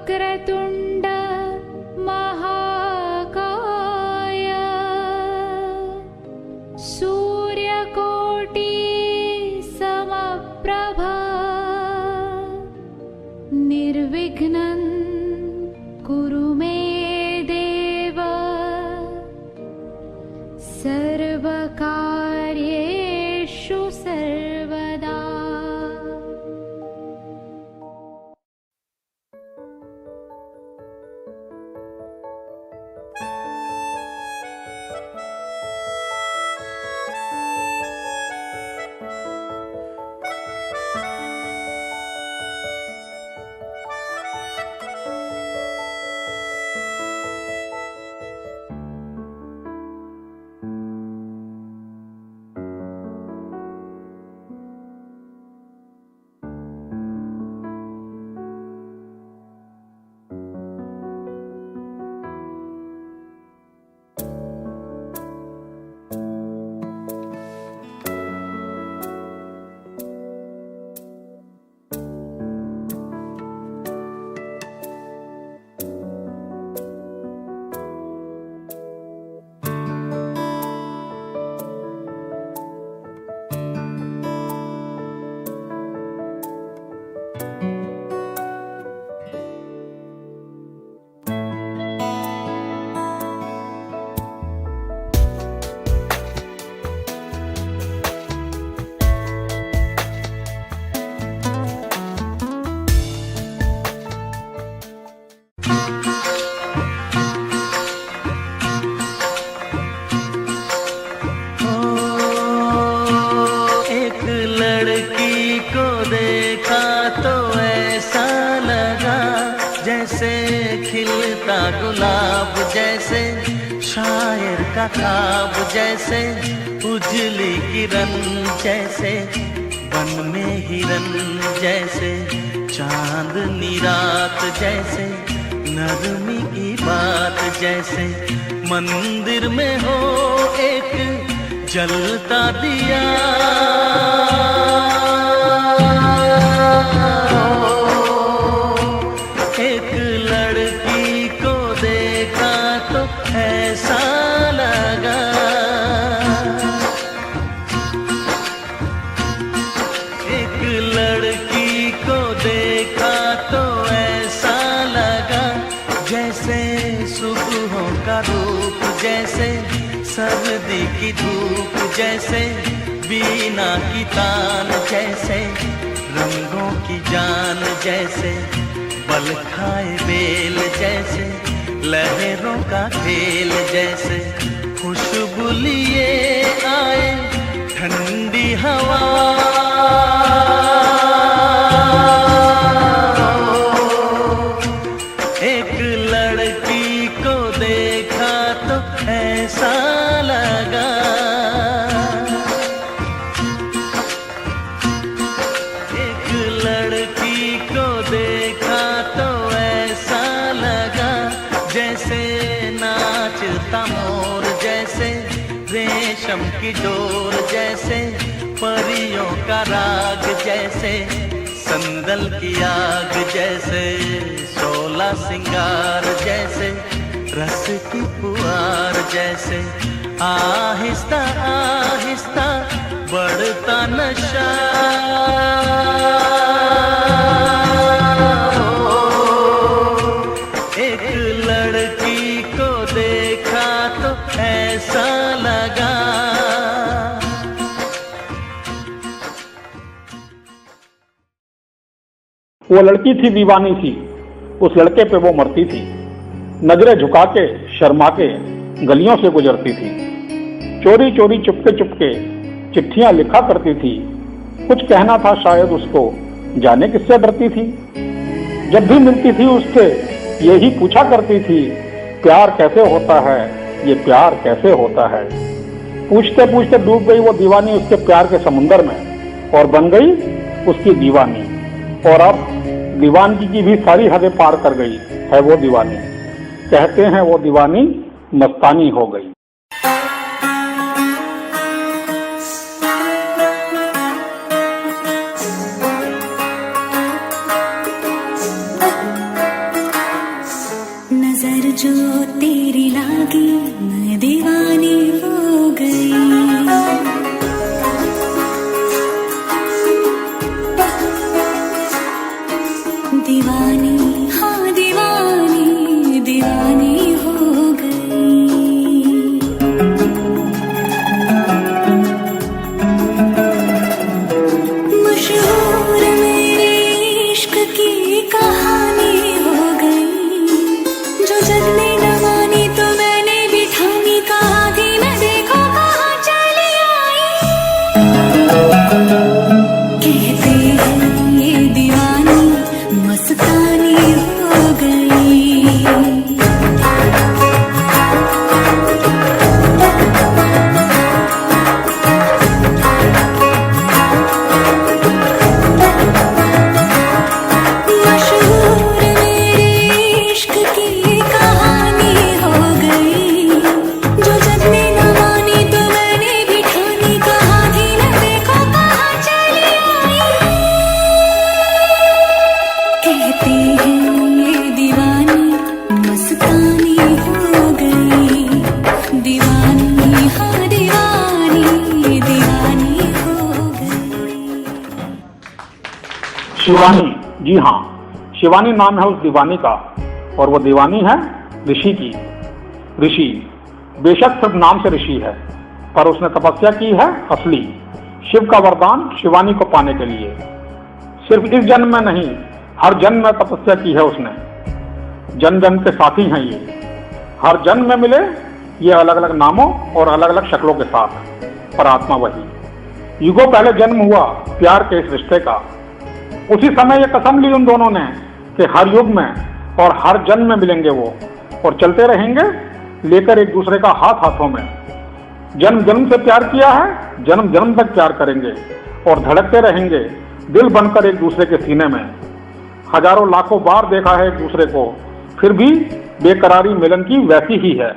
वक्रतुण्ड महाकाय सूर्यकोटि समप्रभा निर्विघ्नं कुरु मे देव सर्वकार्येषु सर्वदा। खिलता गुलाब जैसे शायर का ख्वाब जैसे उजली किरण जैसे वन में हिरन जैसे चांदनी रात जैसे नरमी की बात जैसे मंदिर में हो एक जलता दिया एक लड़की को देखा तो ऐसा लगा एक लड़की को देखा तो ऐसा लगा जैसे सुबहों का रूप जैसे सर्दी की धूप जैसे बीना की तान जैसे रंगों की जान जैसे बल खाए बेल जैसे लहरों का खेल जैसे खुशबू लिए आए ठंडी हवा एक लड़की को देखा तो ऐसा लगा एक लड़की को देखा तो ऐसा लगा जैसे नाचता मोर जैसे रेशम की डोर जैसे परियों का राग जैसे संदल की आग जैसे शोला सिंगार जैसे रस की पुआर जैसे आहिस्ता आहिस्ता बढ़ता नशा एक लड़की को देखा तो ऐसा लगा वो लड़की थी दीवानी सी, उस लड़के पे वो मरती थी। नजरें झुका के शर्मा के गलियों से गुजरती थी। चोरी चोरी चुपके चुपके चिट्ठियां लिखा करती थी। कुछ कहना था शायद उसको, जाने किससे डरती थी। जब भी मिलती थी उससे यही पूछा करती थी, प्यार कैसे होता है, ये प्यार कैसे होता है। पूछते पूछते डूब गई वो दीवानी उसके प्यार के समुंदर में और बन गई उसकी दीवानी। और अब दीवानगी की भी सारी हदें पार कर गई है वो दीवानी। कहते हैं वो दीवानी मस्तानी हो गई। नजर जो तेरी लागी मैं दीवानी हो गई। दीवानी हाँ दीवानी दीवानी हो गई। मशहूर मेरे इश्क की कहानी हो गई। जो जग ने न मानी तो मैंने भी ठानी, कहा थी मैं देखो कहाँ चली आई। कहते हैं ये दीवानी मस्तानी हो गई। मशहूर मेरे इश्क की कहानी हो गई। जो जग ने न मानी तो मैंने भी ठानी, कहा थी मैं देखो कहाँ चली आई। कहते हैं ये दीवानी मस्तानी हो गई। दीवानी हाँ दीवानी दीवानी हो गई। शिवानी, जी हाँ, शिवानी नाम है उस दीवानी का, और वो दीवानी है ऋषि की। ऋषि बेशक सिर्फ नाम से ऋषि है, पर उसने तपस्या की है असली, शिव का वरदान शिवानी को पाने के लिए। सिर्फ इस जन्म में नहीं, हर जन्म में तपस्या की है उसने। जन्म जन्म के साथी हैं ये, हर जन्म में मिले ये अलग अलग नामों और अलग अलग शक्लों के साथ, पर आत्मा वही। युगों पहले जन्म हुआ प्यार के इस रिश्ते का। उसी समय ये कसम ली उन दोनों ने कि हर युग में और हर जन्म में मिलेंगे वो, और चलते रहेंगे लेकर एक दूसरे का हाथ हाथों में। जन्म जन्म से प्यार किया है, जन्म जन्म तक प्यार करेंगे और धड़कते रहेंगे दिल बनकर एक दूसरे के सीने में। हजारों लाखों बार देखा है एक दूसरे को, फिर भी बेकरारी मिलन की वैसी ही है।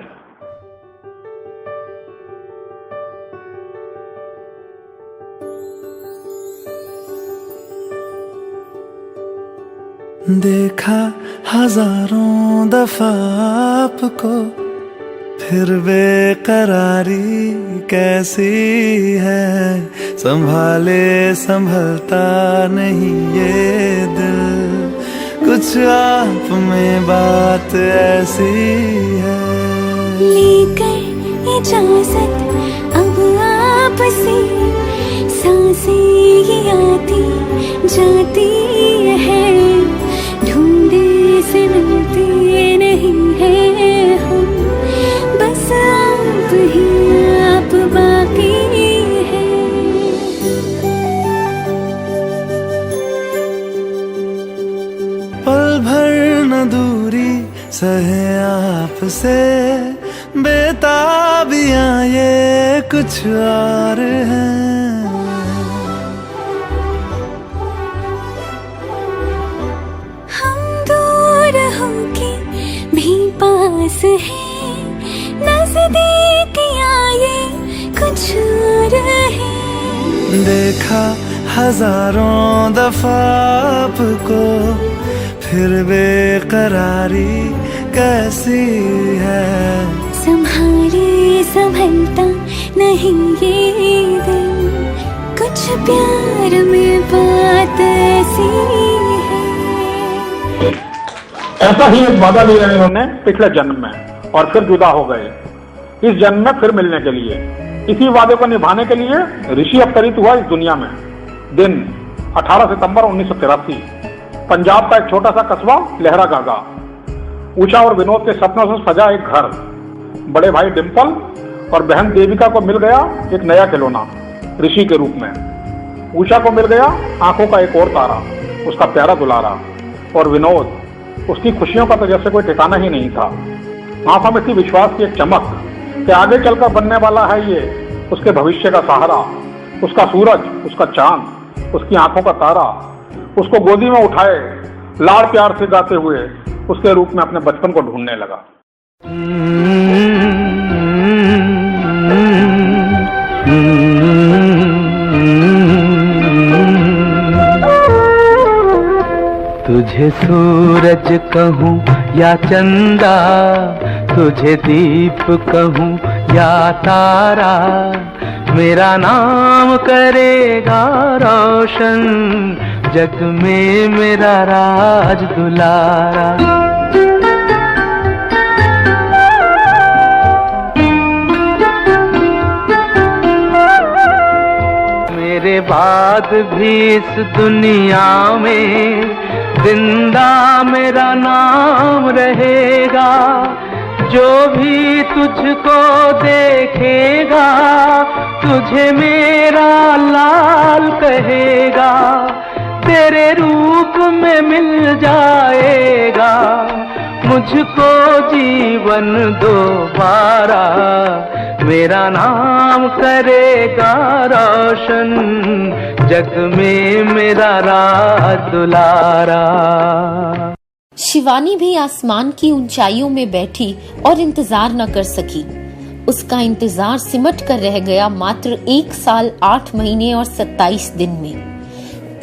देखा हजारों दफा आपको, फिर बेकरारी कैसी है। संभाले संभलता नहीं ये दिल, कुछ आप में बात ऐसी है। लेकर इजाजत अब आपसे, सांसें ये आती जाती है। ढूंढे से मिलते नहीं है हम, बस आप ही आप बाकी है। पल भर न दूरी सहे आपसे, बेताबियां ये कुछ और हैं। हम दूर होके भी पास हैं, नजदीकियां ये कुछ और है। देखा हजारों दफा आपको, फिर बेकरारी कैसी है। संभाले संभलता नहीं ये दिल, कुछ प्यार में बात ऐसी है। ऐसा ही एक वादा लिया इन्होंने पिछले जन्म में, और फिर जुदा हो गए इस जन्म में फिर मिलने के लिए। इसी वादे को निभाने के लिए ऋषि अवतरित हुआ इस दुनिया में। दिन 18 सितंबर 1983, पंजाब का एक छोटा सा कस्बा लहरा गागा। ऊषा और विनोद के सपनों से सजा एक घर। बड़े भाई डिम्पल और बहन देविका को मिल गया एक नया खिलौना ऋषि के रूप में। ऊषा को मिल गया आंखों का एक और तारा, उसका प्यारा दुलारा। और विनोद, उसकी खुशियों का तो जैसे कोई ठिकाना ही नहीं था। आंखों में थी विश्वास की एक चमक कि आगे चलकर बनने वाला है ये उसके भविष्य का सहारा। उसका सूरज, उसका चांद, उसकी आंखों का तारा उसको गोदी में उठाए लाड़ प्यार से गाते हुए उसके रूप में अपने बचपन को ढूंढने लगा। तू तुझे सूरज कहूँ या चंदा, तुझे दीप कहूँ या तारा, मेरा नाम करेगा रोशन, जग में मेरा राज दुलारा। मेरे बाद भी इस दुनिया में जिंदा मेरा नाम रहेगा, जो भी तुझको देखेगा तुझे मेरा लाल कहेगा, तेरे रूप में मिल जाएगा मुझको जीवन दोबारा, मेरा नाम करेगा रोशन, जग में मेरा राज दुलारा। शिवानी भी आसमान की ऊंचाइयों में बैठी और इंतजार न कर सकी। उसका इंतजार सिमट कर रह गया मात्र 1 साल 8 महीने और 27 दिन में।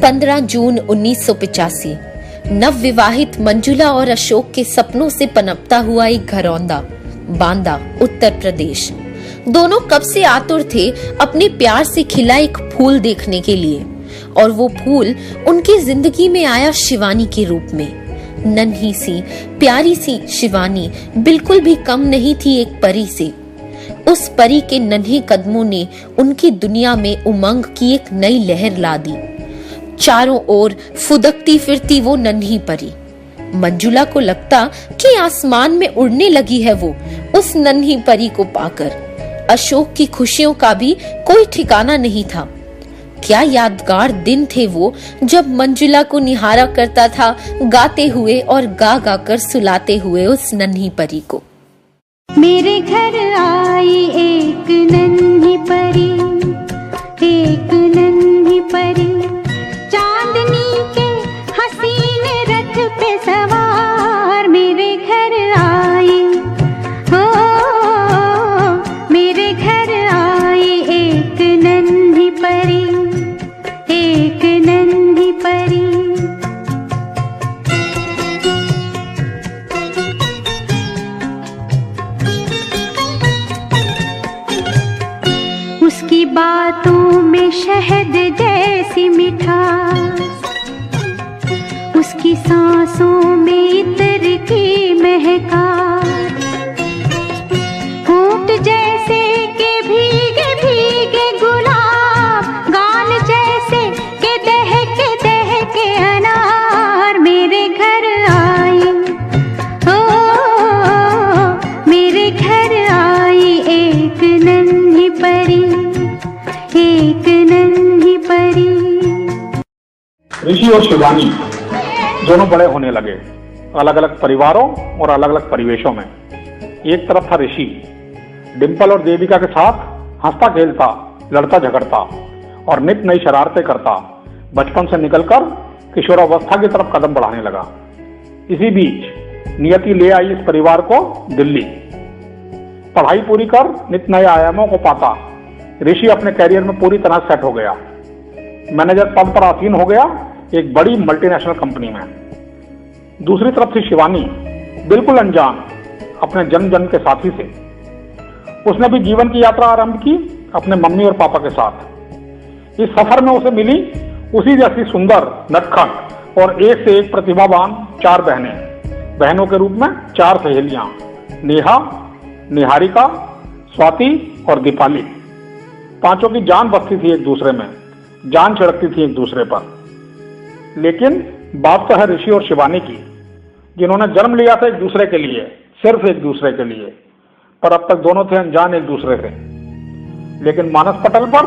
15 जून 1985 नवविवाहित मंजुला और अशोक के सपनों से पनपता हुआ एक घरौंदा, बांदा, उत्तर प्रदेश। दोनों कब से आतुर थे अपने प्यार से खिला एक फूल देखने के लिए, और वो फूल उनकी जिंदगी में आया शिवानी के रूप में। नन्ही सी प्यारी सी शिवानी बिल्कुल भी कम नहीं थी एक परी से। उस परी के नन्हे कदमों ने उनकी दुनिया में उमंग की एक नई लहर ला दी। चारों ओर फुदकती फिरती वो नन्ही परी। मंजुला को लगता कि आसमान में उड़ने लगी है वो उस नन्ही परी को पाकर। अशोक की खुशियों का भी कोई ठिकाना नहीं था। क्या यादगार दिन थे वो, जब मंजुला को निहारा करता था गाते हुए और गा गा कर सुलाते हुए उस नन्ही परी को। मेरे घर आई एक नन्ही परी, एक नन्ही परी, चांदनी के हसीन रथ पे सवार। मेरे घर आई, हो मेरे घर आई एक नन्ही परी, एक नन्ही परी। उसकी बातों में शहद जैसी मिठास, उसकी सांसों में इत्र की महकास, होंठ जैसे के भीगे भीगे गुलाब, गाल जैसे के दहके अनार। मेरे घर आई, ओ मेरे घर आई एक नन्ही परी, एक नन्ही परी। ऋषि और शिवानी दोनों बड़े होने लगे, अलग अलग परिवारों और अलग अलग परिवेशों में। एक तरफ था ऋषि, डिंपल और देविका के साथ हंसता खेलता, लड़ता झगड़ता और नित नई शरारतें करता बचपन से निकलकर किशोरावस्था की तरफ कदम बढ़ाने लगा। इसी बीच नियति ले आई इस परिवार को दिल्ली। पढ़ाई पूरी कर नित नए आयामों को पाता ऋषि अपने कैरियर में पूरी तरह सेट हो गया। मैनेजर पद पर आसीन हो गया एक बड़ी मल्टीनेशनल कंपनी में। दूसरी तरफ थी शिवानी, बिल्कुल अनजान अपने जन्म जन्म के साथी से। उसने भी जीवन की यात्रा आरंभ की अपने मम्मी और पापा के साथ। इस सफर में उसे मिली उसी जैसी सुंदर, नटखट और एक से एक प्रतिभावान 4 बहनें। बहनों के रूप में 4 सहेलियां, नेहा, निहारिका, स्वाति और दीपाली। पांचों की जान बसती थी एक दूसरे में, जान छिड़कती थी एक दूसरे पर। लेकिन बात तो है ऋषि और शिवानी की, जिन्होंने जन्म लिया था एक दूसरे के लिए, सिर्फ एक दूसरे के लिए, पर अब तक दोनों थे अनजान एक दूसरे से। लेकिन मानस पटल पर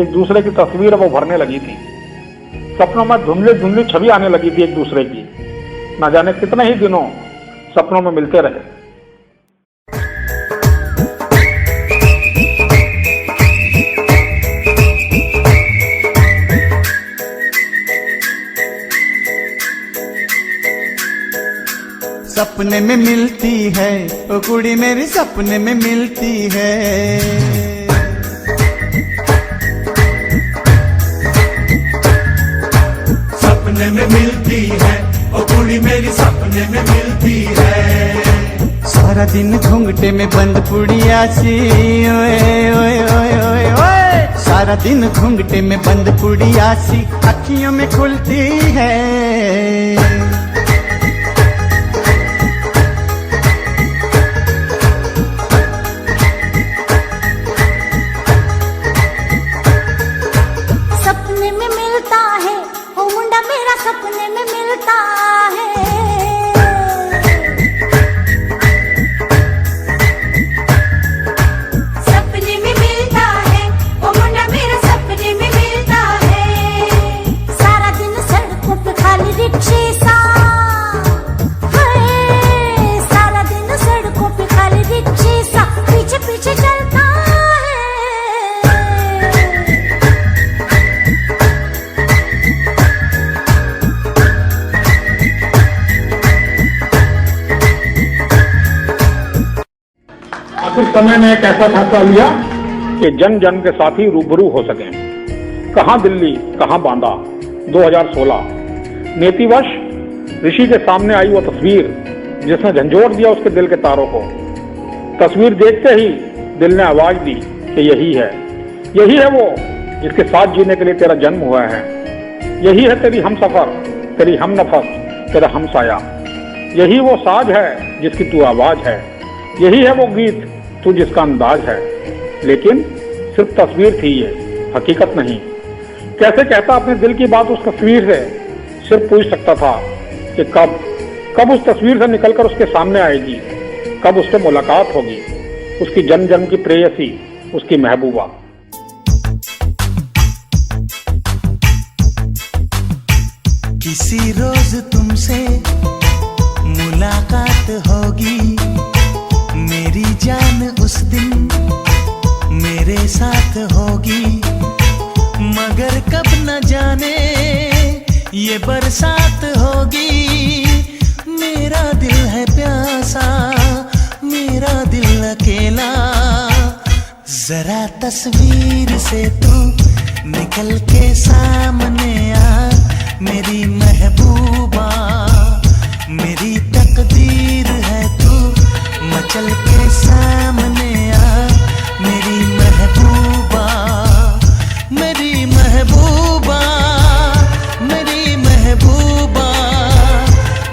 एक दूसरे की तस्वीर वो भरने लगी थी। सपनों में धुंधली धुंधली छवि आने लगी थी एक दूसरे की। न जाने कितने ही दिनों सपनों में मिलते रहे। सपने में मिलती है ओ कुड़ी मेरी, सपने में मिलती है। सपने में मिलती है कुड़ी मेरी सपने में मिलती है। सारा दिन घूंघटे में बंद पुड़िया सी, ओए ओए ओए ओए ओए। सारा दिन घूंघटे में बंद पुड़िया सी अखियों में खुलती है। सपने में मिलता है ओ मुंडा मेरा, सपने में मिलता है। सपने में मिलता है ओ मुंडा मेरा, सपने में मिलता है। सारा दिन सड़कों पे खाली रिक्शे सा है, सारा दिन सड़कों पे खाली रिक्शे सा पीछे पीछे चलता है। आखिर समय ने एक ऐसा फैसला लिया कि जन जन के साथी रूबरू हो सकें। कहाँ दिल्ली कहाँ बांदा 2016। नीतिवश ऋषि के सामने आई वो तस्वीर जिसने झंझोड़ दिया उसके दिल के तारों को। तस्वीर देखते ही दिल ने आवाज दी कि यही है वो जिसके साथ जीने के लिए तेरा जन्म हुआ है। यही है तेरी हमसफर, तेरी हमनफस, तेरा हमसाया। यही वो साज है जिसकी तू आवाज है। यही है वो गीत तू जिसका अंदाज है। लेकिन सिर्फ तस्वीर थी ये, हकीकत नहीं। कैसे कहता अपने दिल की बात उस तस्वीर से, सिर्फ पूछ सकता था कि कब उस तस्वीर से निकलकर उसके सामने आएगी, कब उससे मुलाकात होगी, उसकी जन्म जन्म की प्रेयसी, उसकी महबूबा। किसी रोज तुमसे मुलाकात होगी, मेरी जान उस दिन मेरे साथ होगी। मगर कब न जाने ये बरसात होगी। मेरा दिल है प्यासा, मेरा दिल अकेला। जरा तस्वीर से तू निकल के सामने आ, मेरी महबूबा। मेरी तकदीर है तू मचल के सामने आ, मेरी महबूबा। मेरी महबूबा, मेरी महबूबा,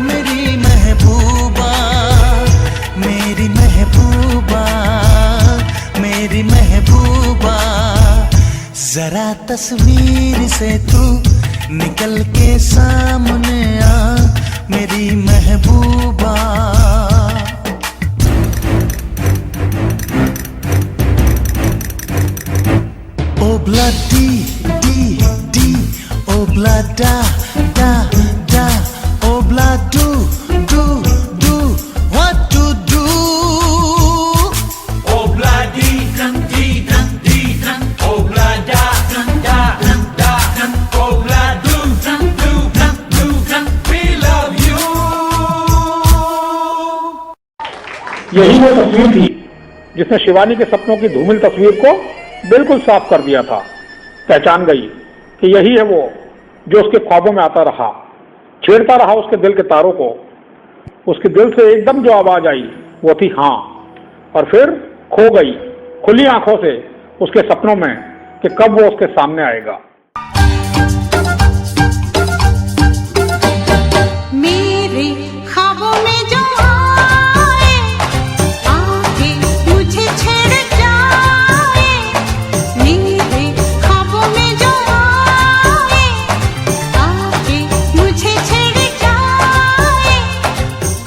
मेरी महबूबा, मेरी महबूबा, मेरी महबूबा। जरा तस्वीर से तू निकल के सामने आ, मेरी महबूबा। Obla di, obla da, obla do, what to do? Obla di, obla da, obla do, we love you. यही वो तस्वीर थी जिसने शिवानी के सपनों की धूमिल तस्वीर को बिल्कुल साफ कर दिया था। पहचान गई कि यही है वो जो उसके ख्वाबों में आता रहा, छेड़ता रहा उसके दिल के तारों को। उसके दिल से एकदम जो आवाज आई वो थी हाँ, और फिर खो गई खुली आंखों से उसके सपनों में कि कब वो उसके सामने आएगा। मेरे ख्वाबों में जो आए, आके मुझे छेड़ जाए। मेरे ख्वाबों में जो आए, आके मुझे छेड़ जाए।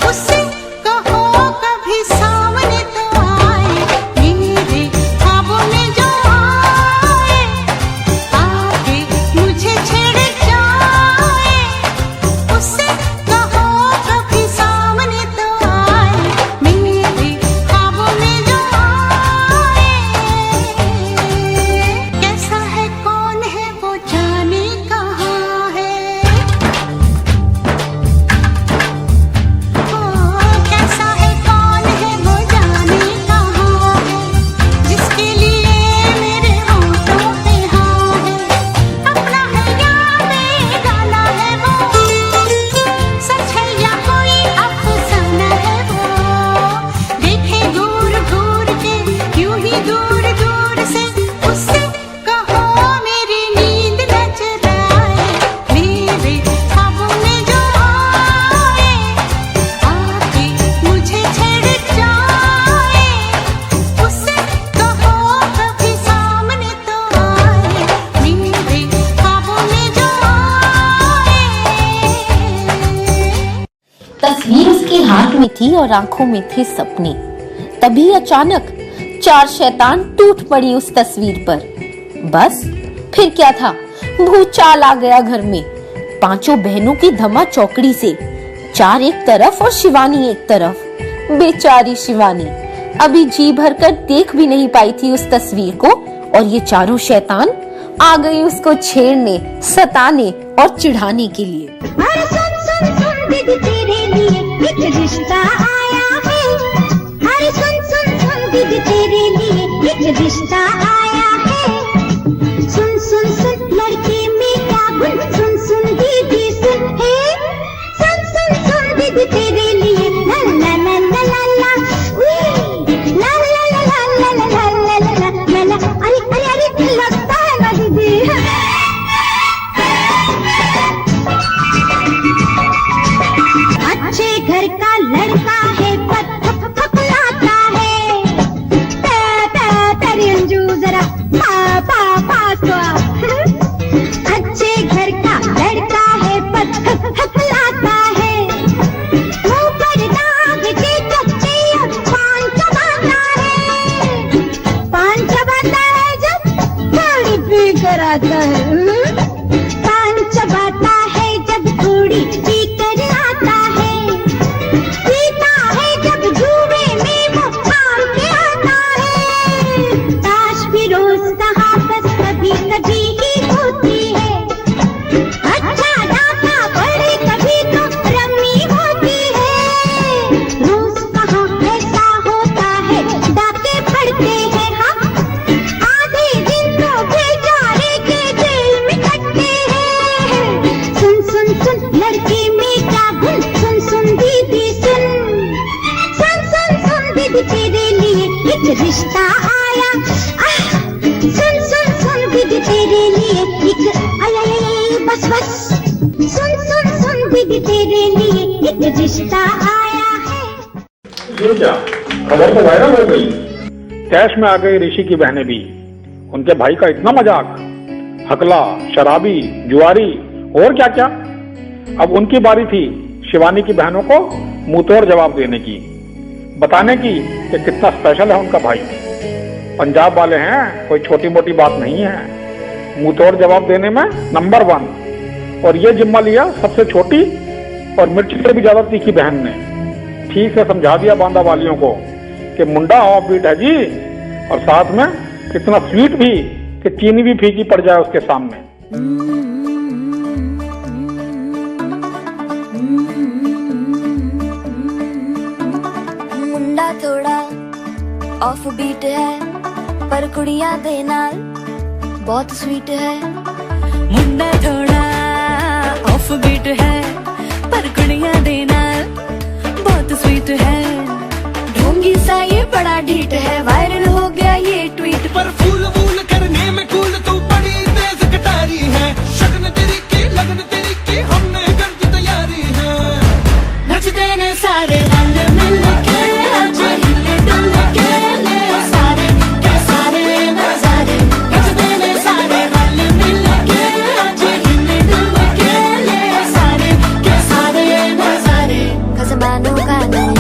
उससे कहो कभी सामने तो आए। मेरे ख्वाबों में जो आए, आके मुझे छेड़ जाए। उससे कहो कभी और आंखों में थे सपने। तभी अचानक 4 शैतान टूट पड़ी उस तस्वीर पर। बस फिर क्या था, भूचाल आ गया घर में। 5 बहनों की धमा चौकड़ी से 4 एक तरफ और शिवानी एक तरफ। बेचारी शिवानी अभी जी भरकर देख भी नहीं पाई थी उस तस्वीर को, और ये 4 शैतान आ गई उसको छेड़ने, सताने और चिढ़ाने के लिए। अरे सुन सुन सुन दीदी तेरे लिए एक रिश्ता आया है। अरे सुन सुन सुन दीदी तेरे लिए एक रिश्ता आया है। सुन सुन सुन लड़के में क्या गुण, सुन सुन दीदी सुन है। सुन सुन सुन दीदी तेरे लिए ला ला ला ला ला ला, उई ला ला ला ला ला ला ला ला ला ला ला। अरे अरे अरे लगता है ना दीदी। अच्छे घर का लड़का है पर थपथपाता है। तेरी अंजू जरा पास तो आ। अच्छे घर का लड़का है पर थपथपाता है। मुंह पर दाग के चपचे और पान चबाता है। पान चबाता है जब थोड़ी पी कर आता है। पान चबाता है जब थोड़ी पी कर आता है। पीता है जब जुए में वो हार के आता है। ताश भी रोज कहाँ बस कभी कभी ही होती है। अच्छा डाका बड़े कभी तो रम्मी होती है। रोज कहाँ ऐसा होता है, डाके पड़ते हैं हम। आधे दिन तो बेचारे के जेल में कटते हैं। सुन सुन सुन लड़के में क्या गुण, सुन सुन दीदी सुन। सुन सुन सुन दीदी तेरे लिए एक रिश्ता आया। सुन सुन सुन दीदी तेरे लिए एक आया बस बस। सुन सुन सुन दीदी तेरे लिए एक रिश्ता आया है। ये क्या खबर तो वायरल हो गई। कैश में आ गई ऋषि की बहनें भी। उनके भाई का इतना मजाक, हकला, शराबी, जुआरी और क्या क्या। अब उनकी बारी थी शिवानी की बहनों को मुंहतोड़ जवाब देने की, बताने की कि कितना स्पेशल है उनका भाई। पंजाब वाले हैं, कोई छोटी मोटी बात नहीं है। मुंहतोड़ जवाब देने में नंबर 1। और ये जिम्मा लिया सबसे छोटी और मिर्च से भी ज्यादा तीखी बहन ने। ठीक से समझा दिया बांदा वालियों को कि मुंडा ऑफ बीट है जी, और साथ में कितना स्वीट भी कि चीनी भी फीकी पड़ जाए उसके सामने। मुंडा थोड़ा ऑफ बीट है पर कुड़ियां दे नाल बहुत स्वीट है। मुंडा थोड़ा ऑफ बीट है पर कुड़ियां दे नाल बहुत स्वीट है। ढोंगी सा ये बड़ा ढीठ है, वायरल हो गया ये ट्वीट। पर फूल वूल करने में कूल तू बड़ी तेज कटारी है। शगन तेरी की लगन तेरी की हमने कर दी तैयारी है। नचते ने सारे रंग मिल के आज हिले डुल के ले सारे के सारे नजारे। नचते ने सारे रंग मिल के आज हिले डुल के ले सारे के सारे नजारे। खसबानों का नहीं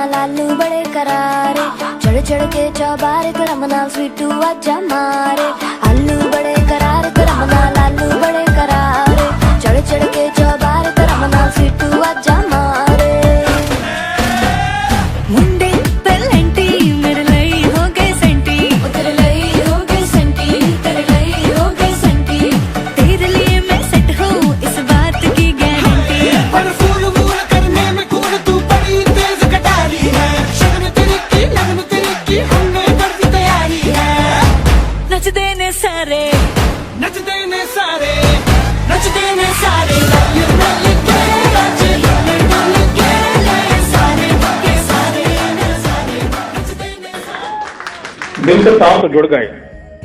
लालू बड़े करारे, चढ़ चढ़ के चौबारे करमना स्वीटू आजा मारे। आलू बड़े करारे करमना लालू बड़े करारे, चढ़ चढ़ के चौबारे करमना स्वीटू आजा मारे। मुंडे पलंटी मेरे लई हो गए सेंटी, तेरे लई हो गए सेंटी, तेरे लई हो गए सेंटी। तेरे लिए मैं सेट हूँ इस बात की गारंटी। पर फूल वूल करने में कूल तू बड़ी तेज कटारी है। शगन तेरी की लगन तेरी की हमने कर दी तैयारी है। नच देने सारे नच देने सारे नच देने सारे लालू बड़े करारे, लालू बड़े करारे, सारे के सारे नजारे। नच देने सारे। दिल से तार तो जुड़ गए,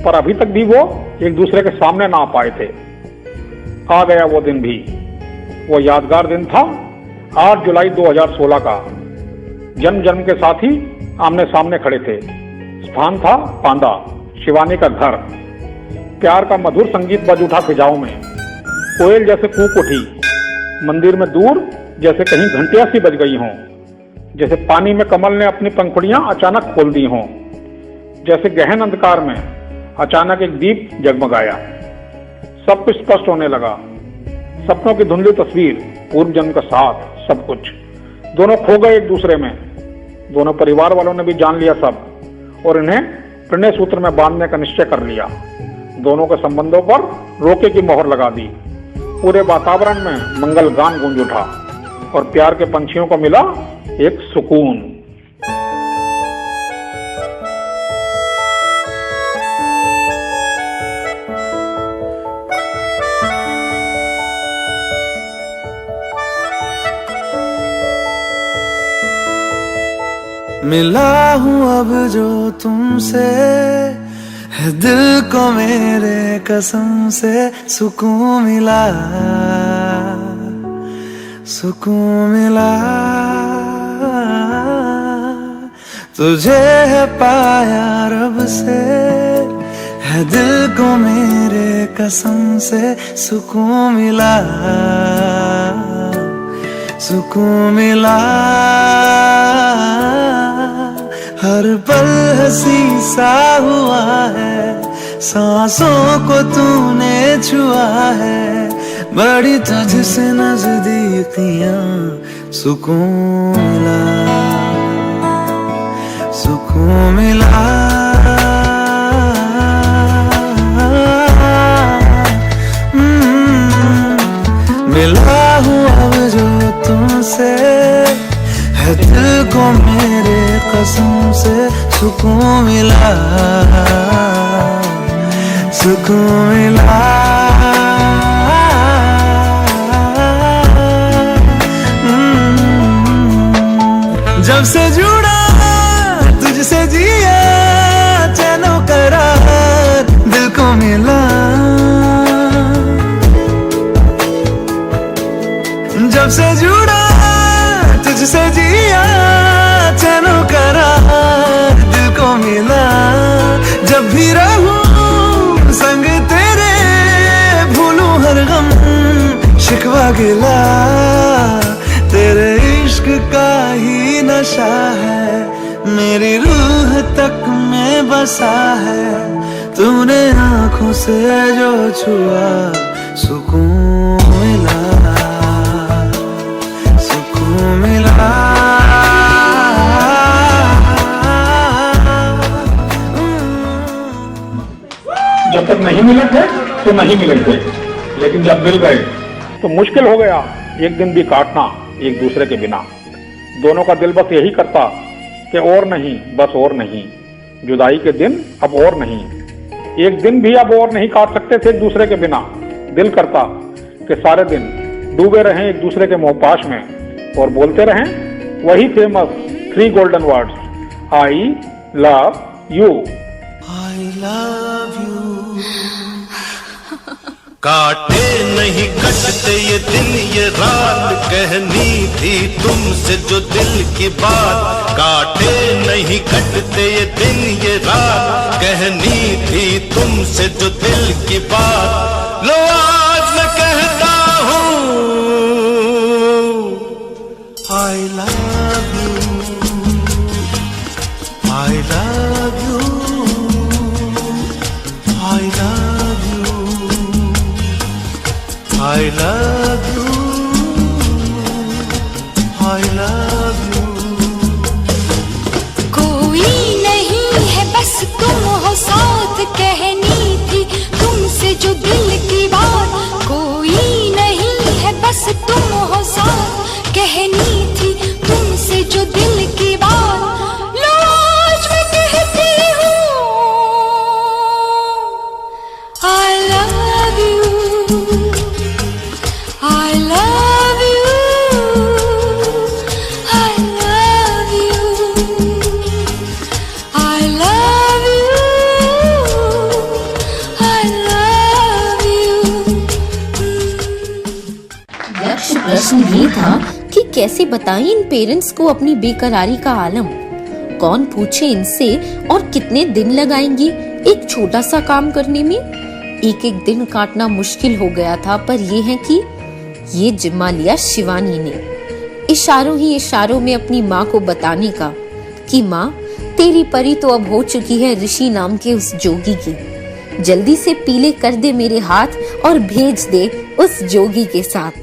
पर अभी तक भी वो एक दूसरे के सामने ना आ पाए थे। आ गया वो दिन भी। वो यादगार दिन था 8 जुलाई 2016 का। जन्म जन्म के साथ ही आमने सामने खड़े थे। स्थान था पांदा, शिवानी का घर। प्यार का मधुर संगीत बज उठा फिजाओं में। कोयल जैसे कूक उठी, मंदिर में दूर जैसे कहीं घंटियां सी बज गई हों, जैसे पानी में कमल ने अपनी पंखुड़ियां अचानक खोल दी हों, जैसे गहन अंधकार में अचानक एक दीप जगमगाया। सब कुछ स्पष्ट होने लगा, सपनों की धुंधली तस्वीर, पूर्व जन्म का साथ, सब कुछ। दोनों खो गए एक दूसरे में। दोनों परिवार वालों ने भी जान लिया सब और इन्हें प्रणय सूत्र में बांधने का निश्चय कर लिया। दोनों के संबंधों पर रोके की मोहर लगा दी। पूरे वातावरण में मंगल गान गूंज उठा और प्यार के पंछियों को मिला एक सुकून। मिला हूँ अब जो तुमसे, है दिल को मेरे कसम से सुकून मिला, सुकून मिला। तुझे है पाया रब से, है दिल को मेरे कसम से सुकून मिला, सुकून मिला। हर पल हंसी सा हुआ है, सांसों को तूने छुआ है, बड़ी तुझसे नजदीकियां, सुकून मिला, सुकून मिला। मिला हूँ अब जो तुमसे, है दिल को मेरे कसम से सुकून मिला, सुकून मिला। जब से जुड़ा तुझसे जिया, चैनो करार दिल को मिला। जब से जुड़ा तुझसे जिया, चैनो करार दिल को मिला। जब भी रहूं संग तेरे, भूलूं हर गम शिकवा गिला। तेरे इश्क का ही नशा है, मेरी रूह तक में बसा है। तूने आंखों से जो छुआ, सुकून मिला, सुकून मिला। जब तक नहीं मिले थे तो नहीं मिले थे, लेकिन जब मिल गए तो मुश्किल हो गया एक दिन भी काटना एक दूसरे के बिना। दोनों का दिल बस यही करता कि और नहीं, बस और नहीं। जुदाई के दिन अब और नहीं, एक दिन भी अब और नहीं काट सकते थे एक दूसरे के बिना। दिल करता कि सारे दिन डूबे रहें एक दूसरे के मोहपाश में और बोलते रहें वही famous 3 golden words, I love you. I love you. काटे नहीं कटते ये दिन ये रात, कहनी थी तुमसे जो दिल की बात। काटे नहीं कटते ये दिन ये रात, कहनी थी तुमसे जो दिल की बात। लो आज मैं कहता हूँ I love you, I love you, I love you, I love you, I love you। कोई नहीं है बस तुम हो साथ, कहनी थी तुमसे जो दिल की बात। कोई नहीं है बस तुम हो साथ, कहनी थी तुमसे जो दिल की बात। लो आज मैं कहती हूँ I love you, I love you, I love you, I love you, I love you। यक्ष प्रश्न ये था कि कैसे बताएं इन पेरेंट्स को अपनी बेकरारी का आलम। कौन पूछे इनसे और कितने दिन लगाएंगी एक छोटा सा काम करने में। एक एक दिन काटना मुश्किल हो गया था, पर यह है कि ये जिम्मा लिया शिवानी ने, इशारों ही इशारों में अपनी माँ को बताने का कि माँ, तेरी परी तो अब हो चुकी है ऋषि नाम के उस जोगी की। जल्दी से पीले कर दे मेरे हाथ और भेज दे उस जोगी के साथ।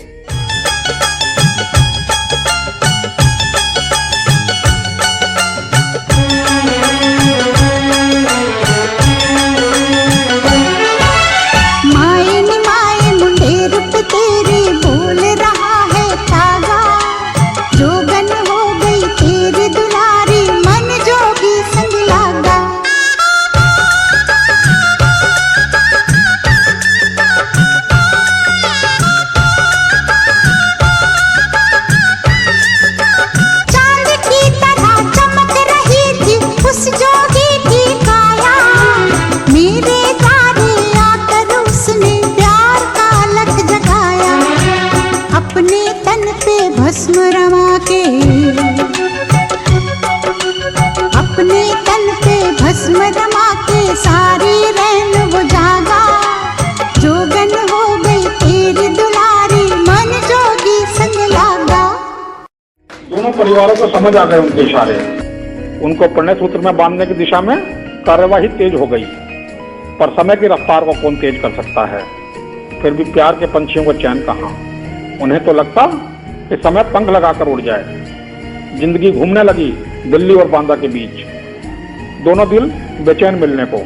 परिवारों को समझ आ गए उनके इशारे। उनको प्रणय सूत्र में बांधने की दिशा में कार्यवाही तेज हो गई, पर समय की रफ्तार को कौन तेज कर सकता है। फिर भी प्यार के पंछियों को चैन कहाँ। उन्हें तो लगता कि समय पंख लगाकर उड़ जाए। जिंदगी घूमने लगी दिल्ली और बांदा के बीच, दोनों दिल बेचैन मिलने को।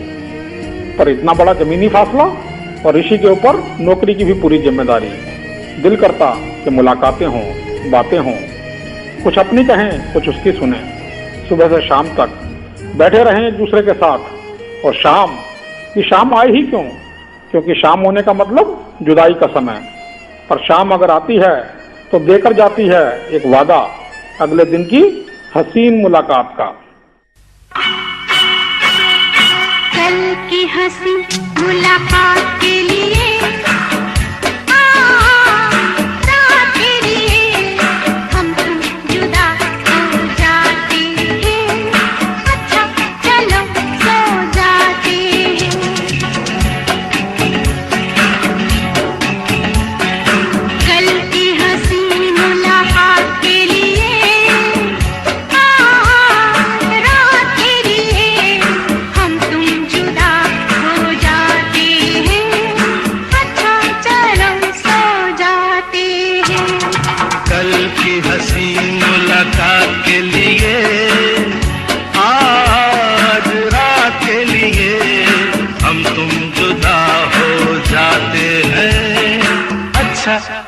पर इतना बड़ा जमीनी फासला और ऋषि के ऊपर नौकरी की भी पूरी जिम्मेदारी। दिल करता कि मुलाकातें हों, बातें हों, कुछ अपनी कहें, कुछ उसकी सुने। सुबह से शाम तक बैठे रहें एक दूसरे के साथ। और शाम, ये शाम आई ही क्यों? क्योंकि शाम होने का मतलब जुदाई का समय। पर शाम अगर आती है तो देकर जाती है एक वादा, अगले दिन की हसीन मुलाकात का। कल की हसीन मुलाकात के लिए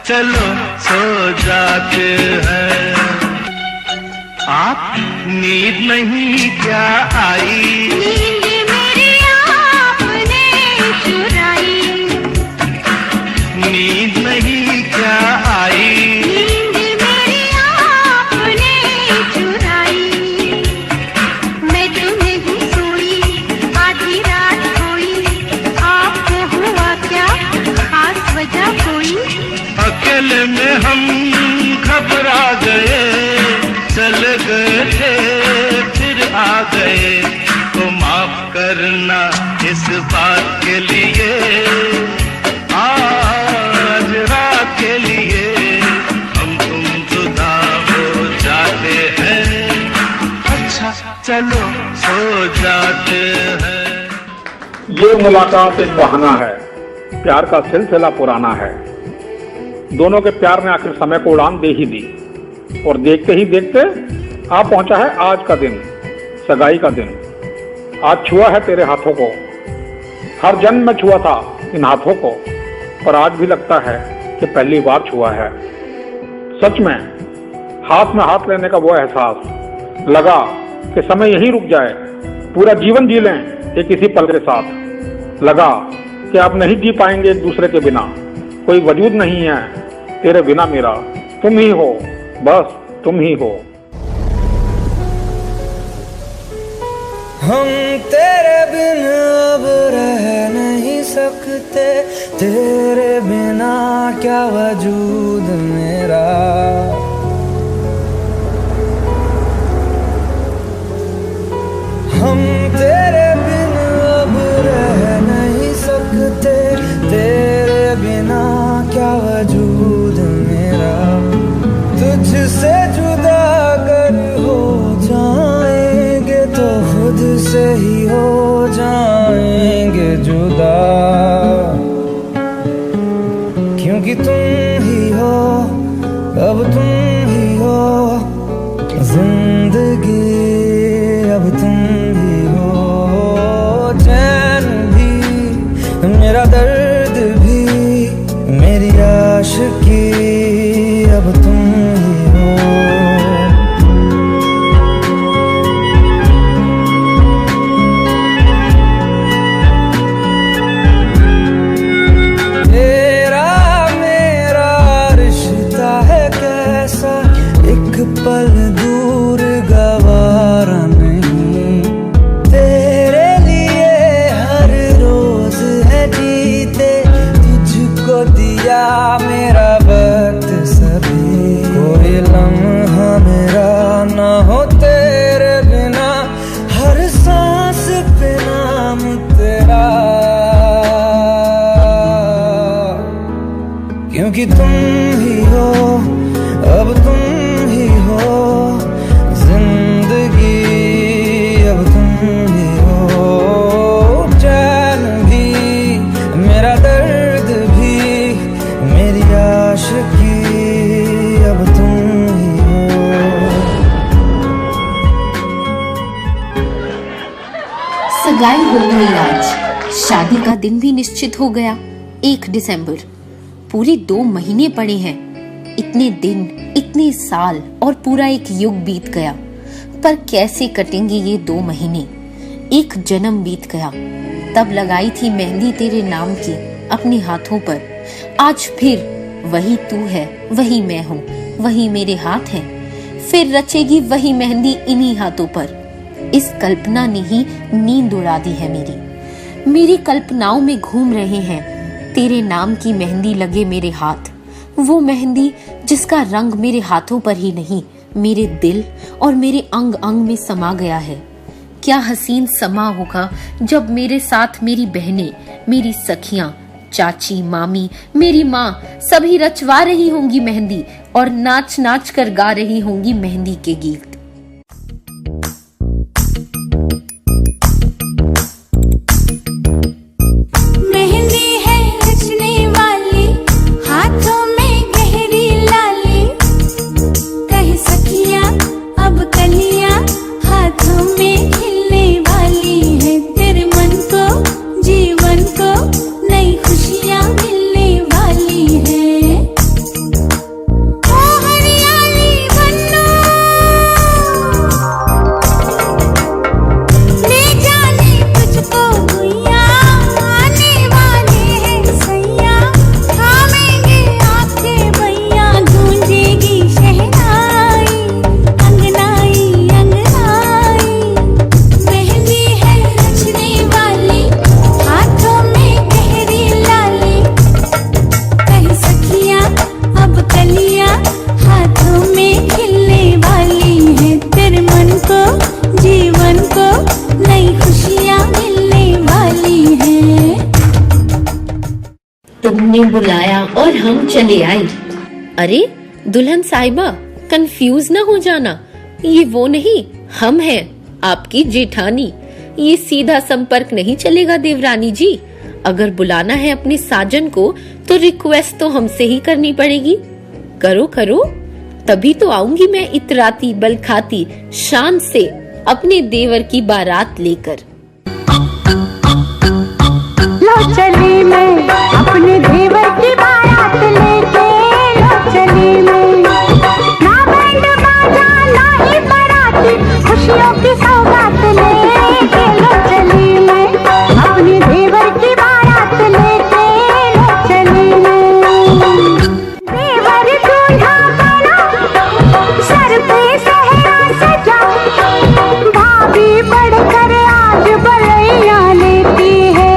चलो सो जाते हैं। आप नींद नहीं क्या आई? नींद मेरी आपने चुराई। नींद नहीं क्या आई? नींद मेरी आपने चुराई। मैं तुम्हें भी सोई, आधी रात कोई, आपको हुआ क्या खास वजह कोई? अकेले में हम घबरा गए, चल गए थे फिर आ गए। तो माफ करना इस बात के लिए, आज रात के लिए हम तुम जुदा हो जाते हैं। अच्छा चलो सो जाते हैं। ये मुलाकात एक बहाना है, प्यार का सिलसिला पुराना है। दोनों के प्यार ने आखिर समय को उड़ान दे ही दी, और देखते ही देखते आ पहुंचा है आज का दिन, सगाई का दिन। आज छुआ है तेरे हाथों को, हर जन्म में छुआ था इन हाथों को, पर आज भी लगता है कि पहली बार छुआ है। सच में हाथ में हाथ लेने का वो एहसास, लगा कि समय यहीं रुक जाए, पूरा जीवन जी लें एक इसी पल के साथ। लगा कि अब नहीं जी पाएंगे एक दूसरे के बिना, कोई वजूद नहीं है तेरे बिना मेरा, तुम ही हो, बस तुम ही हो। हम तेरे बिन अब रह नहीं सकते, तेरे बिना क्या वजूद मेरा। हम तेरे बिन अब रह नहीं सकते, बिना क्या वजूद मेरा, तुझसे जुदा अगर हो जाएंगे तो खुद से ही हो जाएंगे जुदा, क्योंकि तुम ही हो, अब तुम ही हो जिंदगी, अब तुम ही हो चैन भी, मेरा दर्द भी, मेरी आशिकी, अब तुम ही हो। तेरा मेरा रिश्ता है कैसा, एक पल दूर गवारा नहीं, तेरे लिए हर रोज है जीते, तुझको दिया मेरा वक्त सभी, कोई लम्हा मेरा ना हो तेरे बिना, हर सांस पे नाम तेरा, क्योंकि तुम ही हो, अब तुम ही हो जिंदगी, अब तुम ही हो चैन भी, मेरा दर्द भी, मेरी आशिकी, अब तुम ही हो। सगाई हो गई आज, शादी का दिन भी निश्चित हो गया 1 दिसंबर। पूरे 2 महीने पड़े हैं, इतने दिन, इतने साल और पूरा एक युग बीत गया। पर कैसे कटेंगे ये 2 महीने? एक जन्म बीत गया, तब लगाई थी मेहंदी तेरे नाम की अपने हाथों पर। आज फिर वही तू है, वही मैं हूँ, वही मेरे हाथ हैं। फिर रचेगी वही मेहंदी इन्हीं हाथों पर। इस कल्पना ने ही नींद उड़ा दी है मेरी कल्पनाओं में घूम रहे हैं तेरे नाम की मेहंदी लगे मेरे हाथ। वो मेहंदी जिसका रंग मेरे हाथों पर ही नहीं, मेरे दिल और मेरे अंग अंग में समा गया है। क्या हसीन समा होगा जब मेरे साथ मेरी बहनें, मेरी सखियां, चाची, मामी, मेरी माँ सभी रचवा रही होंगी मेहंदी और नाच नाच कर गा रही होंगी मेहंदी के गीत। तुमने बुलाया और हम चले आए। अरे दुल्हन साहिबा, कंफ्यूज ना हो जाना, ये वो नहीं, हम हैं आपकी जेठानी। ये सीधा संपर्क नहीं चलेगा देवरानी जी। अगर बुलाना है अपने साजन को तो रिक्वेस्ट तो हमसे ही करनी पड़ेगी। करो करो, तभी तो आऊंगी मैं इतराती बलखाती शान से अपने देवर की बारात लेकर। लो चली मैं अपने देवर की बारात लेके, लो चली मैं, ना बैंड बाजा ना ही बाराती, खुशियों की सौगात लेके, लो चली मैं अपने देवर की बारात लेके, लो चली मैं। देवर दूल्हा बना, सर पे सहरा सजा, भाभी बढ़कर आज बलैया लेती है।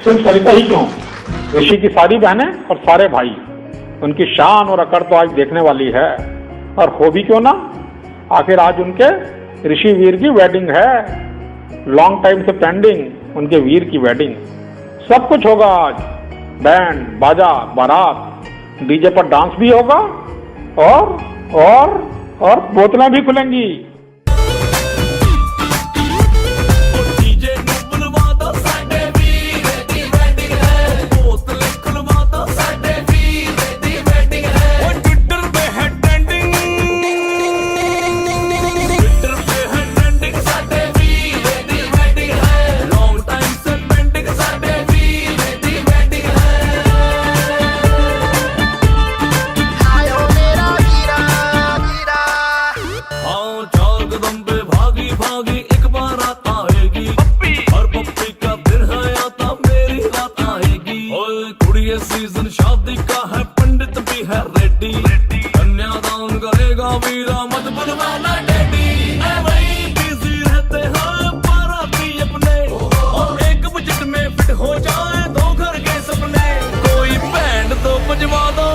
सिर्फ सरिता ही क्यों, ऋषि की सारी बहनें और सारे भाई, उनकी शान और अकड़ तो आज देखने वाली है। और हो भी क्यों ना, आखिर आज उनके ऋषि वीर की वेडिंग है, लॉन्ग टाइम से पेंडिंग उनके वीर की वेडिंग। सब कुछ होगा आज, बैंड बाजा बारात, डीजे पर डांस भी होगा और बोतलें भी खुलेंगी। सीजन शादी का है, पंडित भी है रेडी, कन्यादान करेगा वीरा, मत बुलवाना डैडी। वही बिजी रहते हैं बाराती अपने, और एक बजट में फिट हो जाए दो घर के सपने। कोई बैंड तो बजवा दो,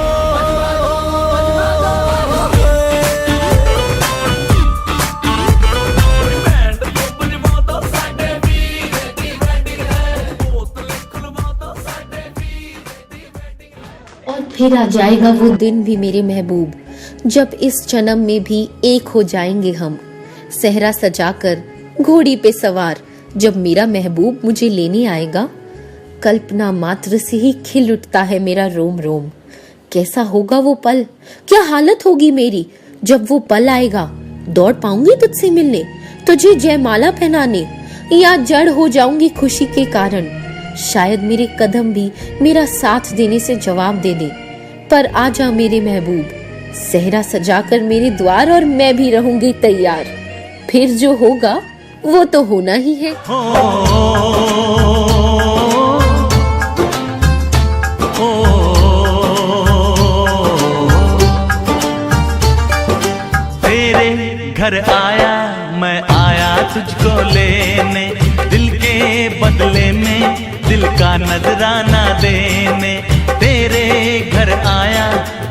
फिर आ जाएगा वो दिन भी मेरे महबूब, जब इस जन्म में भी एक हो जाएंगे हम, सहरा सजाकर घोड़ी पे सवार, जब मेरा महबूब मुझे लेने आएगा। कल्पना मात्र से ही खिल उठता है मेरा रोम रोम। कैसा होगा वो पल, क्या हालत होगी मेरी जब वो पल आएगा। दौड़ पाऊंगी तुझसे मिलने, तुझे जयमाला पहनाने, या जड़ हो जाऊंगी खुशी के कारण। शायद मेरे कदम भी मेरा साथ देने से जवाब दे दे, पर आजा मेरे महबूब, सहरा सजाकर मेरे द्वार, और मैं भी रहूंगी तैयार। फिर जो होगा वो तो होना ही है। तेरे घर आया मैं, आया तुझको लेने, दिल के बदले में दिल का नजराना देने। तेरे घर आया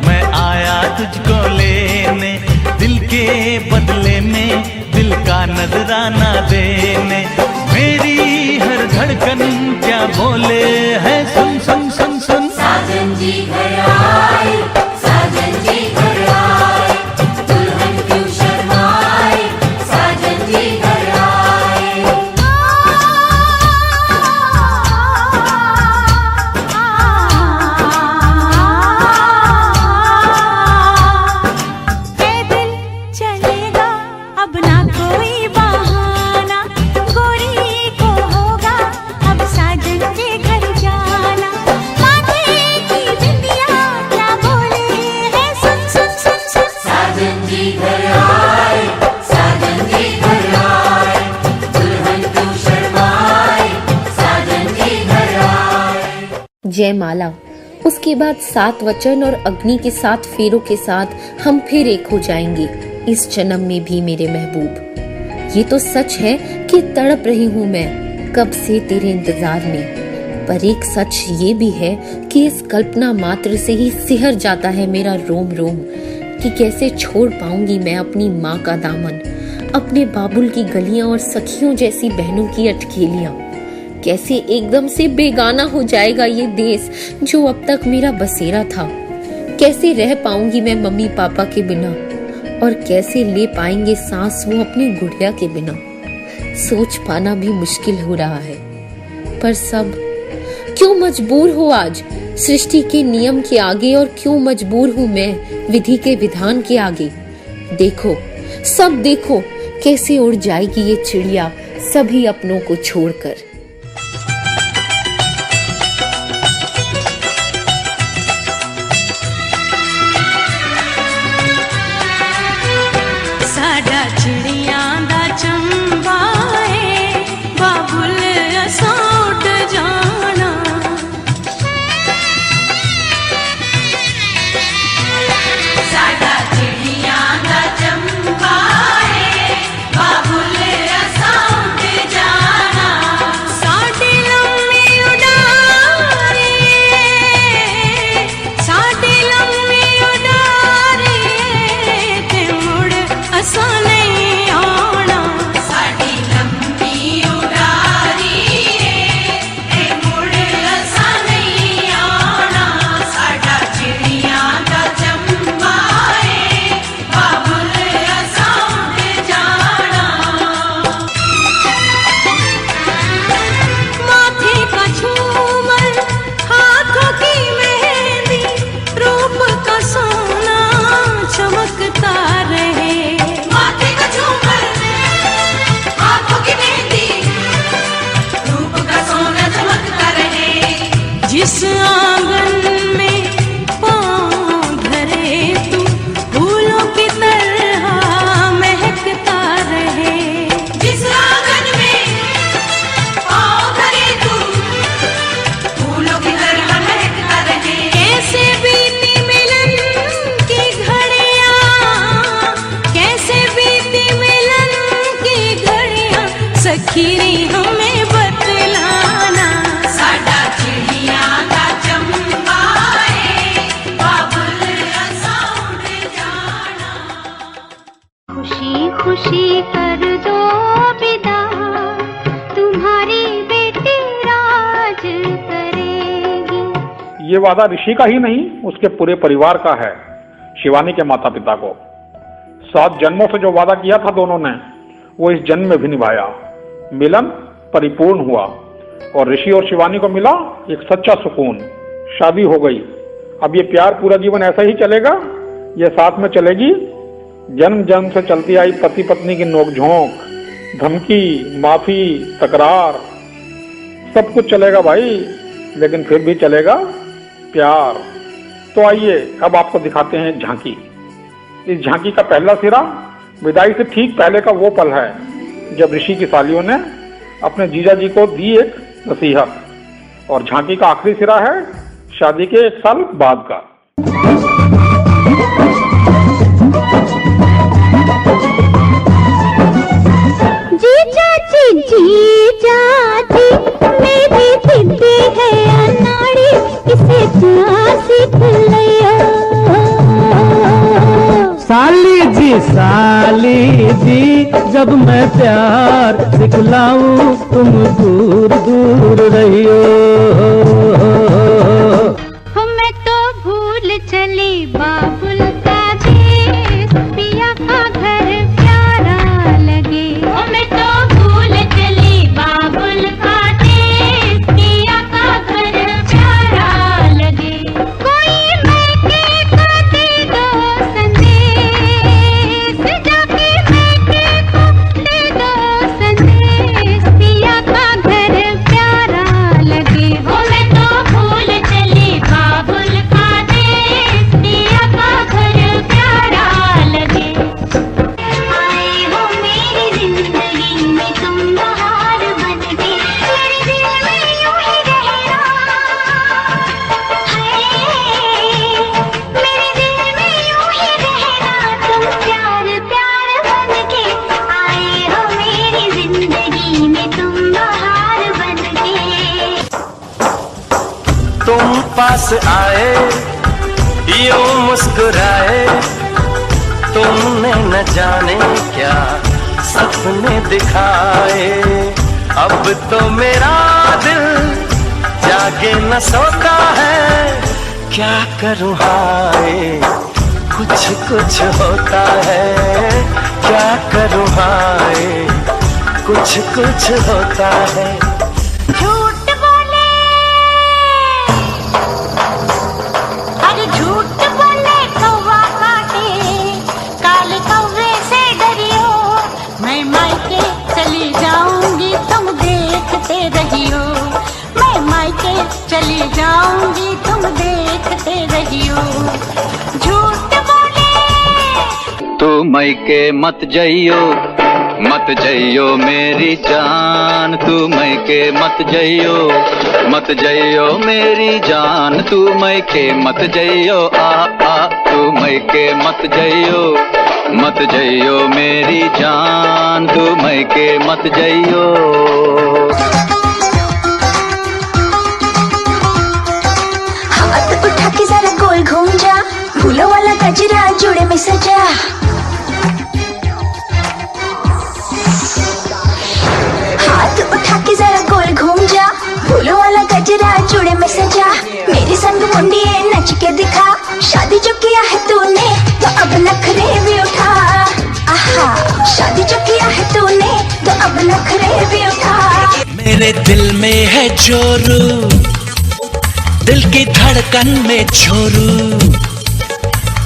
मैं, आया तुझको लेने, दिल के बदले में दिल का नजराना देने। मेरी हर धड़कन क्या बोले है, सुन सुन सुन सुन। साजन जी घर आए, साजन जी घर आए, दुल्हन क्यों शर्माए, साजन जी घर आए। पैदल चलेगा अब ना कोई बहाना, गोरी को होगा अब साजन के घर जाना। माथे की बिंदिया क्या बोले है, सुन सुन सुन सुन। साजन जी घर आए, साजन जी घर आए, दुल्हन क्यों शर्माए, साजन जी घर आए। जयमाला, उसके बाद 7 वचन और अग्नि के 7 फेरों के साथ हम फिर एक हो जाएंगे इस जन्म में भी मेरे महबूब। ये तो सच है कि तड़प रही हूँ मैं कब से तेरे इंतजार में, पर एक सच ये भी है कि इस कल्पना मात्र से ही सिहर जाता है मेरा रोम रोम कि कैसे छोड़ पाऊंगी मैं अपनी माँ का दामन, अपने बाबुल की गलियां और सखियों जैसी बहनों की अटखेलियां। कैसे एकदम से बेगाना हो जाएगा ये देश जो अब तक मेरा बसेरा था। कैसे रह पाऊंगी मैं मम्मी पापा के बिना, और कैसे ले पाएंगे सांस वो अपनी गुड़िया के बिना। सोच पाना भी मुश्किल हो रहा है, पर सब क्यों मजबूर हो आज सृष्टि के नियम के आगे, और क्यों मजबूर हूँ मैं विधि के विधान के आगे। देखो सब देखो कैसे उड़ जाएगी ये चिड़िया सभी अपनों को छोड़कर। साडा चिड़ियां दा चंबा है, बाबुल असां उड़ जाना। साडा चिड़ियां दा चंबा है, बाबुल असां उड़ जाना। जिस आंगन में पाँव धरे तू फूलों की तरह महकता रहे। जिस आंगन में पाँव धरे तू फूलों की तरह महकता रहे। कैसे बीती मिलन की घड़ियाँ, कैसे बीती मिलन की घड़ियाँ, सखी रे हमें बतलाना। साडा चिड़िया दा चमकाए बाबुल साउंड जाना। खुशी खुशी कर दो विदा, तुम्हारी बेटी राज करेगी। ये वादा ऋषि का ही नहीं, उसके पूरे परिवार का है, शिवानी के माता पिता को। 7 जन्मों से जो वादा किया था दोनों ने, वो इस जन्म में भी निभाया। मिलन परिपूर्ण हुआ और ऋषि और शिवानी को मिला एक सच्चा सुकून। शादी हो गई। अब ये प्यार पूरा जीवन ऐसा ही चलेगा, ये साथ में चलेगी। जन्म जन्म से चलती आई पति पत्नी की नोकझोंक, धमकी, माफी, तकरार, सब कुछ चलेगा भाई, लेकिन फिर भी चलेगा प्यार। तो आइए अब आपको दिखाते हैं एक झांकी। इस झांकी का पहला सिरा विदाई से ठीक पहले का वो पल है जब ऋषि की सालियों ने अपने जीजा जी को दी एक नसीहत, और झांकी का आखिरी सिरा है शादी के 1 साल बाद का। जी चाची मेरी दीदी है अनाड़ी, इसे क्या सीख लियो। साली जी जब मैं प्यार सिखलाऊं तुम दूर दूर रहियो। मैं तो भूल चली बाबुल का देश, पिया का घर प्यारा लगे। मैं तो भूल चली बाबुल का देश, पिया का घर प्यारा लगे। कोई मैके का दे दो संदेश, जाके मैके को दे दो संदेश, पिया का घर प्यारा लगे। मैं तो भूल चली बाबुल का देश, पिया का घर प्यारा लगे। आए हो मेरी जिंदगी में तुम बहार बन के, मेरे दिल में यूं ही रहना है, मेरे दिल में यूं ही रहना। तुम प्यार प्यार बन के आए हो मेरी जिंदगी में, तुम बहार बन के। तुम पास आए यूं मुस्कुराए, तुमने न जाने क्या सपने दिखाए। अब तो मेरा दिल जागे न सोता है, क्या करूँ हाय कुछ कुछ होता है। क्या करूँ हाय कुछ कुछ होता है। झूठ बोले, अरे झूठ बोले कौवा काटे, काले कौवे से डरियो। मैं मायके चली जाऊंगी तुम देखते रहियो, मैं मायके चली जाऊंगी तुम देखते रहियो। झूठ बोले तू मैके मत जइयो, मत जइयो मेरी जान, तू मैके मत जइयो मेरी जान, तू मैके मत जइयो। तू मैके मत जइयो मेरी जान, तू मैके मत जइयो। हाथ उठा के जरा गोल घूम जा, फूलों वाला गजरा जोड़े में सजा। हाथ उठा के जरा गोल घूम जा, फूलों वाला गजरा जोड़े में सजा। मेरे संग मुंडिये नच के दिखा, शादी जो किया है तूने तो अब नखरे भी उठा। आहा, शादी जो किया है तूने तो अब नखरे भी उठा। मेरे दिल में है जोरू, दिल की धड़कन में जोरू,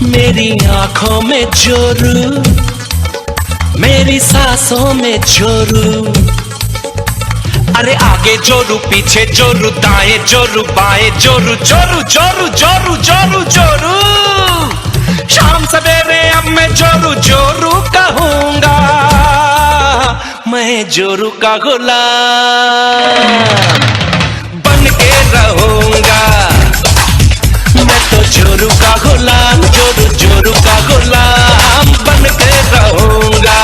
मेरी आंखों में जोरू, मेरी सांसों में जोरू। अरे आगे जोरू पीछे जोरू दाएं जोरू बाएं जोरू जोरू जोरू जोरू जोरू जोरू शाम सवेरे अब मैं जोरू जोरू कहूंगा मैं जोरू का गुलाम बन के रहूंगा मैं तो जोरू का गुलाम जोरू जोरू का गुलाम बन के रहूंगा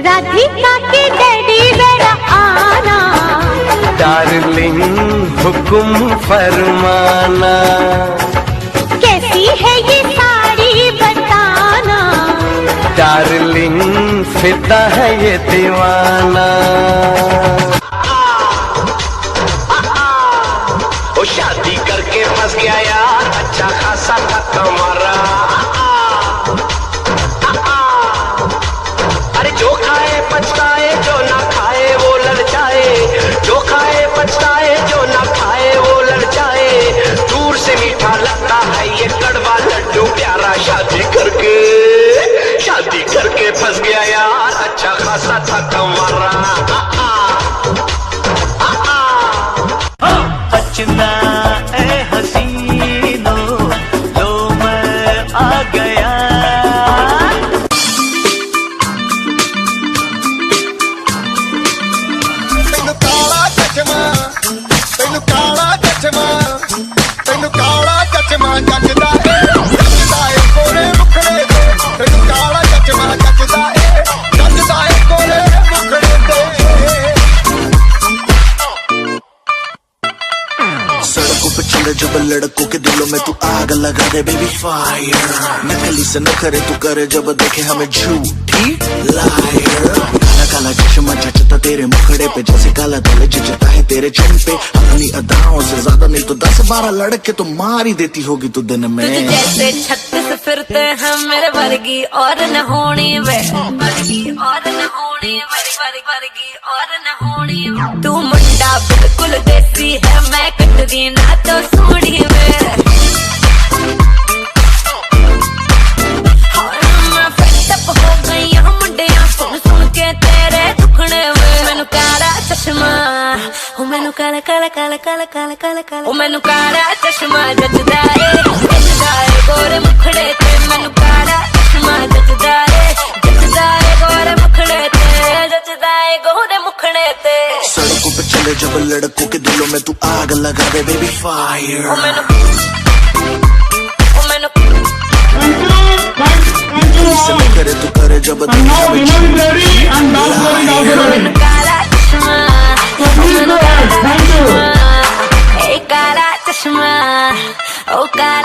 राधिका के डैडी बेड़ा आना डार्लिंग हुक्म फरमाना कैसी है ये साड़ी बताना डार्लिंग फिदा है ये दीवाना ओ शादी करके फंस गया यार अच्छा खासा था कमारा अरे जो खाए पछताए जो ना खाए वो ललचाए जो खाए पछताए जो ना खाए वो ललचाए दूर से मीठा लगता है ये कड़वा लड्डू प्यारा शादी करके फंस गया यार अच्छा खासा था कमारा बचना ए हसीनो लो मैं आ गया ਤੈਨੂੰ ਕਾਲਾ ਚਚਮਾ ਤੈਨੂੰ ਕਾਲਾ ਚਚਮਾ ਤੈਨੂੰ ਕਾਲਾ ਚਚਮਾ ਜੱਜਦਾ ਏ ਕੋਲੇ ਮੁਖੜੇ ਤੇ ਤੈਨੂੰ ਕਾਲਾ ਚਚਮਾ ਜੱਜਦਾ ਏ ਕੋਲੇ ਮੁਖੜੇ ਤੇ सड़कों पे चले जब लड़कों के दिलों में तू आग लगा दे बेबी फायर नकली से नखरे तू करे जब देखे हमें झूठी लायर काला काला चश्मा जचता तेरे मुखड़े पे जैसे काला दिल जचता है तेरे चिन पे अपनी अदाओं से ज्यादा नहीं तो 10-12 लड़के तो मार ही देती होगी तू दिन में जैसे 36 फिरते हैं मेरे वर्गी और न होनी वे वर्गी और न होनी वर्गी और न होनी तू मुंडा बिल्कुल देसी है मैं कटदी ना तो सोनी वे मैं फेटअप हो गई हूं मुंडिया सुन के तेरे दुखने वे मैनू काला चश्मा ओ मैनू काला काला काला काला काला काला काला ओ मैनू काला चश्मा जचदा ए गोरे मुखड़े ते मैनू काला चश्मा जचदा ए गोरे मुखड़े ते जचदा ए गोरे मुखड़े ते सड़कों पे चले जब लड़कों के दिलों में तू आग लगा दे बेबी फायर ओ मैनू से करे तू करे जब देखे हमें झूठी मैनू काला चश्मा मैनू काला चश्मा ए काला चश्मा ओ काला